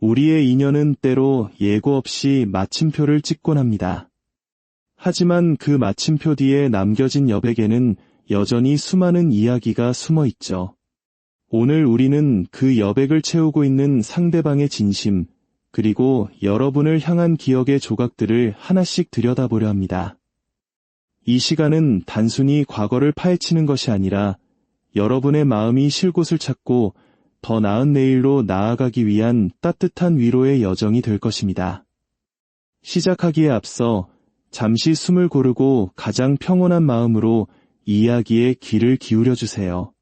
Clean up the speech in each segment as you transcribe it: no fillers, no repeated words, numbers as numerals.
우리의 인연은 때로 예고 없이 마침표를 찍곤 합니다. 하지만 그 마침표 뒤에 남겨진 여백에는 여전히 수많은 이야기가 숨어 있죠. 오늘 우리는 그 여백을 채우고 있는 상대방의 진심, 그리고 여러분을 향한 기억의 조각들을 하나씩 들여다보려 합니다. 이 시간은 단순히 과거를 파헤치는 것이 아니라 여러분의 마음이 쉴 곳을 찾고 더 나은 내일로 나아가기 위한 따뜻한 위로의 여정이 될 것입니다. 시작하기에 앞서 잠시 숨을 고르고 가장 평온한 마음으로 이 이야기에 귀를 기울여 주세요.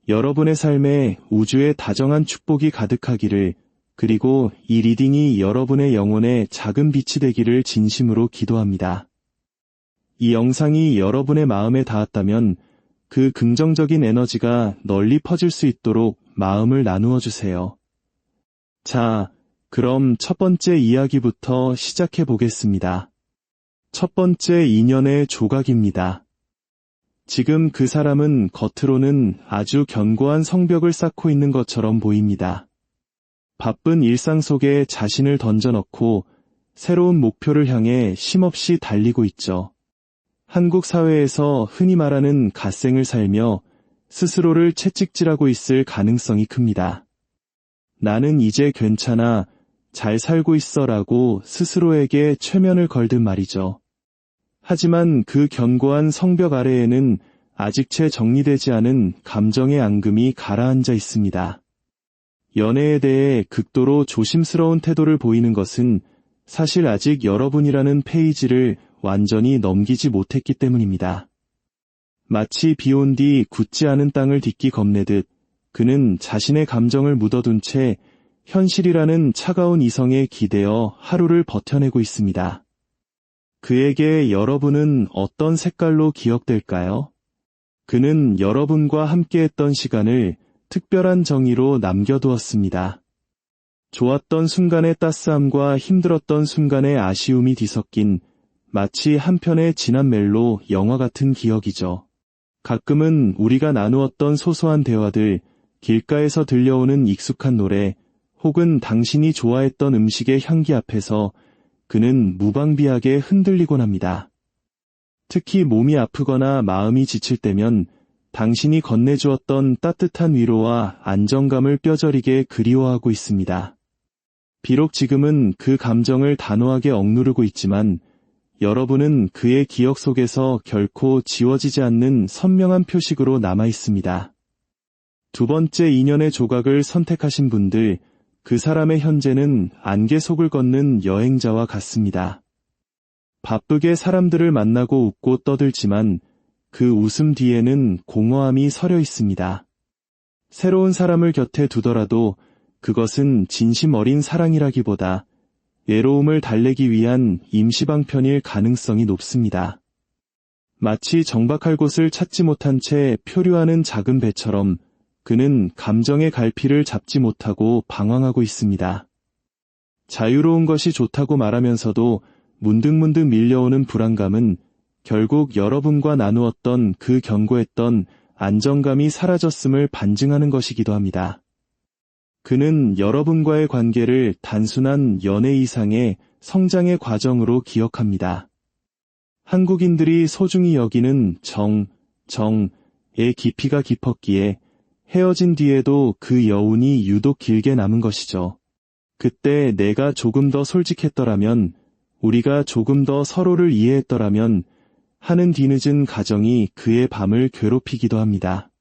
여러분의 삶에 우주의 다정한 축복이 가득하기를, 그리고 이 리딩이 여러분의 영혼에 작은 빛이 되기를 진심으로 기도합니다. 이 영상이 여러분의 마음에 닿았다면 그 긍정적인 에너지가 널리 퍼질 수 있도록 마음을 나누어 주세요. 자, 그럼 첫 번째 이야기부터 시작해 보겠습니다. 첫 번째 인연의 조각입니다. 지금 그 사람은 겉으로는 아주 견고한 성벽을 쌓고 있는 것처럼 보입니다. 바쁜 일상 속에 자신을 던져넣고 새로운 목표를 향해 쉼없이 달리고 있죠. 한국 사회에서 흔히 말하는 갓생을 살며 스스로를 채찍질하고 있을 가능성이 큽니다. 나는 이제 괜찮아, 잘 살고 있어라고 스스로에게 최면을 걸듯 말이죠. 하지만 그 견고한 성벽 아래에는 아직 채 정리되지 않은 감정의 앙금이 가라앉아 있습니다. 연애에 대해 극도로 조심스러운 태도를 보이는 것은 사실 아직 여러분이라는 페이지를 완전히 넘기지 못했기 때문입니다. 마치 비 온 뒤 굳지 않은 땅을 딛기 겁내듯 그는 자신의 감정을 묻어둔 채 현실이라는 차가운 이성에 기대어 하루를 버텨내고 있습니다. 그에게 여러분은 어떤 색깔로 기억될까요? 그는 여러분과 함께했던 시간을 특별한 정의로 남겨두었습니다. 좋았던 순간의 따스함과 힘들었던 순간의 아쉬움이 뒤섞인 마치 한 편의 진한 멜로 영화 같은 기억이죠. 가끔은 우리가 나누었던 소소한 대화들, 길가에서 들려오는 익숙한 노래, 혹은 당신이 좋아했던 음식의 향기 앞에서 그는 무방비하게 흔들리곤 합니다. 특히 몸이 아프거나 마음이 지칠 때면 당신이 건네주었던 따뜻한 위로와 안정감을 뼈저리게 그리워하고 있습니다. 비록 지금은 그 감정을 단호하게 억누르고 있지만 여러분은 그의 기억 속에서 결코 지워지지 않는 선명한 표식으로 남아 있습니다. 두 번째 인연의 조각을 선택하신 분들, 그 사람의 현재는 안개 속을 걷는 여행자와 같습니다. 바쁘게 사람들을 만나고 웃고 떠들지만 그 웃음 뒤에는 공허함이 서려 있습니다. 새로운 사람을 곁에 두더라도 그것은 진심 어린 사랑이라기보다 외로움을 달래기 위한 임시방편일 가능성이 높습니다. 마치 정박할 곳을 찾지 못한 채 표류하는 작은 배처럼 그는 감정의 갈피를 잡지 못하고 방황하고 있습니다. 자유로운 것이 좋다고 말하면서도 문득문득 밀려오는 불안감은 결국 여러분과 나누었던 그 견고했던 안정감이 사라졌음을 반증하는 것이기도 합니다. 그는 여러분과의 관계를 단순한 연애 이상의 성장의 과정으로 기억합니다. 한국인들이 소중히 여기는 정의 깊이가 깊었기에 헤어진 뒤에도 그 여운이 유독 길게 남은 것이죠. 그때 내가 조금 더 솔직했더라면, 우리가 조금 더 서로를 이해했더라면 하는 뒤늦은 가정이 그의 밤을 괴롭히기도 합니다.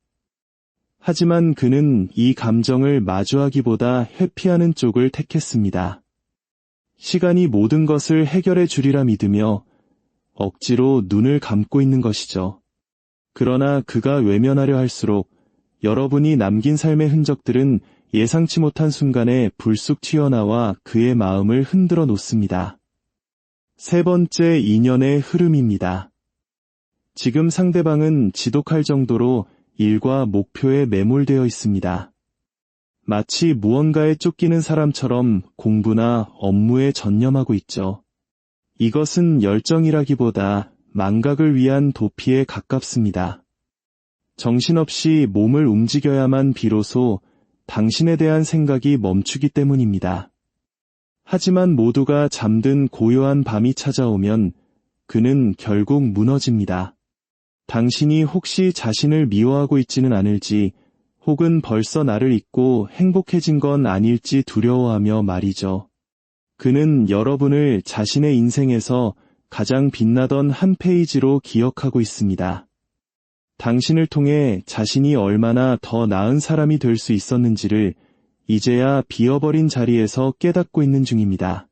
하지만 그는 이 감정을 마주하기보다 회피하는 쪽을 택했습니다. 시간이 모든 것을 해결해 주리라 믿으며 억지로 눈을 감고 있는 것이죠. 그러나 그가 외면하려 할수록 여러분이 남긴 삶의 흔적들은 예상치 못한 순간에 불쑥 튀어나와 그의 마음을 흔들어 놓습니다. 세 번째 인연의 흐름입니다. 지금 상대방은 지독할 정도로 일과 목표에 매몰되어 있습니다. 마치 무언가에 쫓기는 사람처럼 공부나 업무에 전념하고 있죠. 이것은 열정이라기보다 망각을 위한 도피에 가깝습니다. 정신없이 몸을 움직여야만 비로소 당신에 대한 생각이 멈추기 때문입니다. 하지만 모두가 잠든 고요한 밤이 찾아오면 그는 결국 무너집니다. 당신이 혹시 자신을 미워하고 있지는 않을지, 혹은 벌써 나를 잊고 행복해진 건 아닐지 두려워하며 말이죠. 그는 여러분을 자신의 인생에서 가장 빛나던 한 페이지로 기억하고 있습니다. 당신을 통해 자신이 얼마나 더 나은 사람이 될 수 있었는지를 이제야 비어버린 자리에서 깨닫고 있는 중입니다.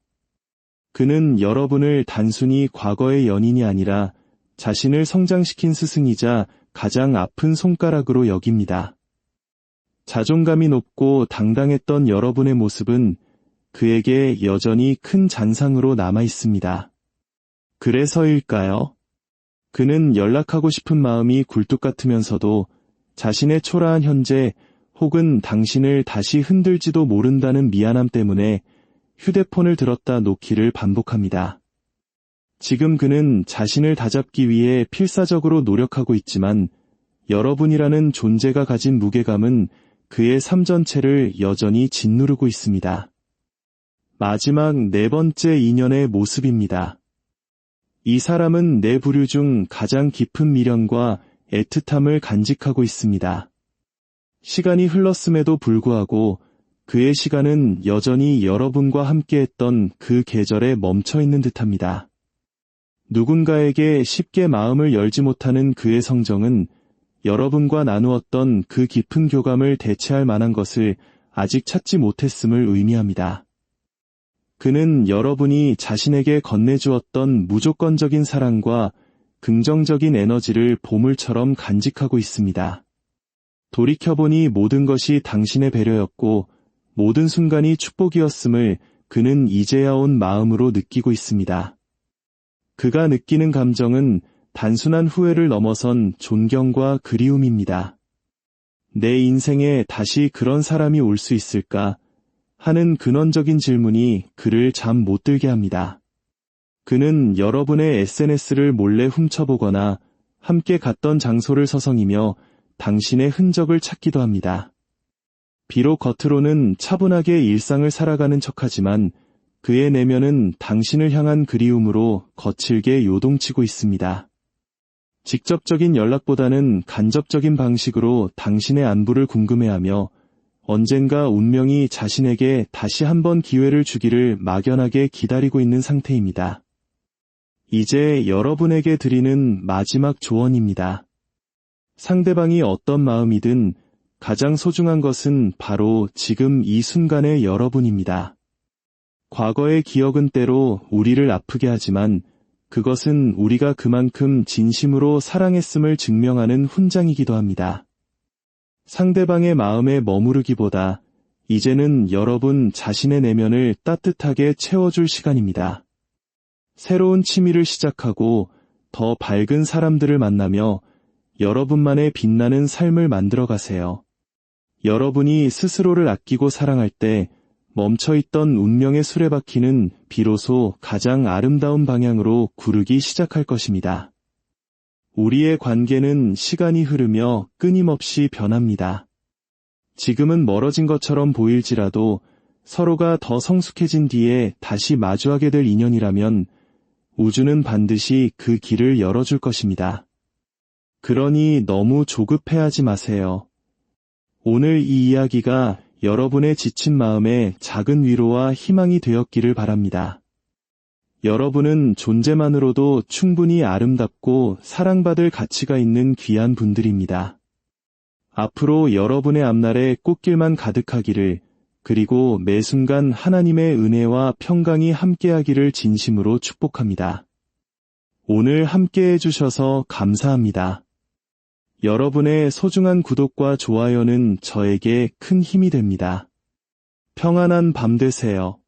그는 여러분을 단순히 과거의 연인이 아니라 자신을 성장시킨 스승이자 가장 아픈 손가락으로 여깁니다. 자존감이 높고 당당했던 여러분의 모습은 그에게 여전히 큰 잔상으로 남아 있습니다. 그래서일까요? 그는 연락하고 싶은 마음이 굴뚝 같으면서도 자신의 초라한 현재 혹은 당신을 다시 흔들지도 모른다는 미안함 때문에 휴대폰을 들었다 놓기를 반복합니다. 지금 그는 자신을 다잡기 위해 필사적으로 노력하고 있지만 여러분이라는 존재가 가진 무게감은 그의 삶 전체를 여전히 짓누르고 있습니다. 마지막 4번째 인연의 모습입니다. 이 사람은 내 부류 중 가장 깊은 미련과 애틋함을 간직하고 있습니다. 시간이 흘렀음에도 불구하고 그의 시간은 여전히 여러분과 함께했던 그 계절에 멈춰있는 듯합니다. 누군가에게 쉽게 마음을 열지 못하는 그의 성정은 여러분과 나누었던 그 깊은 교감을 대체할 만한 것을 아직 찾지 못했음을 의미합니다. 그는 여러분이 자신에게 건네주었던 무조건적인 사랑과 긍정적인 에너지를 보물처럼 간직하고 있습니다. 돌이켜보니 모든 것이 당신의 배려였고 모든 순간이 축복이었음을 그는 이제야 온 마음으로 느끼고 있습니다. 그가 느끼는 감정은 단순한 후회를 넘어선 존경과 그리움입니다. 내 인생에 다시 그런 사람이 올 수 있을까 하는 근원적인 질문이 그를 잠 못 들게 합니다. 그는 여러분의 SNS를 몰래 훔쳐보거나 함께 갔던 장소를 서성이며 당신의 흔적을 찾기도 합니다. 비록 겉으로는 차분하게 일상을 살아가는 척하지만 그의 내면은 당신을 향한 그리움으로 거칠게 요동치고 있습니다. 직접적인 연락보다는 간접적인 방식으로 당신의 안부를 궁금해하며 언젠가 운명이 자신에게 다시 한번 기회를 주기를 막연하게 기다리고 있는 상태입니다. 이제 여러분에게 드리는 마지막 조언입니다. 상대방이 어떤 마음이든 가장 소중한 것은 바로 지금 이 순간의 여러분입니다. 과거의 기억은 때로 우리를 아프게 하지만 그것은 우리가 그만큼 진심으로 사랑했음을 증명하는 훈장이기도 합니다. 상대방의 마음에 머무르기보다 이제는 여러분 자신의 내면을 따뜻하게 채워줄 시간입니다. 새로운 취미를 시작하고 더 밝은 사람들을 만나며 여러분만의 빛나는 삶을 만들어 가세요. 여러분이 스스로를 아끼고 사랑할 때 멈춰있던 운명의 수레바퀴는 비로소 가장 아름다운 방향으로 구르기 시작할 것입니다. 우리의 관계는 시간이 흐르며 끊임없이 변합니다. 지금은 멀어진 것처럼 보일지라도 서로가 더 성숙해진 뒤에 다시 마주하게 될 인연이라면 우주는 반드시 그 길을 열어줄 것입니다. 그러니 너무 조급해하지 마세요. 오늘 이 이야기가 여러분의 지친 마음에 작은 위로와 희망이 되었기를 바랍니다. 여러분은 존재만으로도 충분히 아름답고 사랑받을 가치가 있는 귀한 분들입니다. 앞으로 여러분의 앞날에 꽃길만 가득하기를, 그리고 매 순간 하나님의 은혜와 평강이 함께하기를 진심으로 축복합니다. 오늘 함께해 주셔서 감사합니다. 여러분의 소중한 구독과 좋아요는 저에게 큰 힘이 됩니다. 평안한 밤 되세요.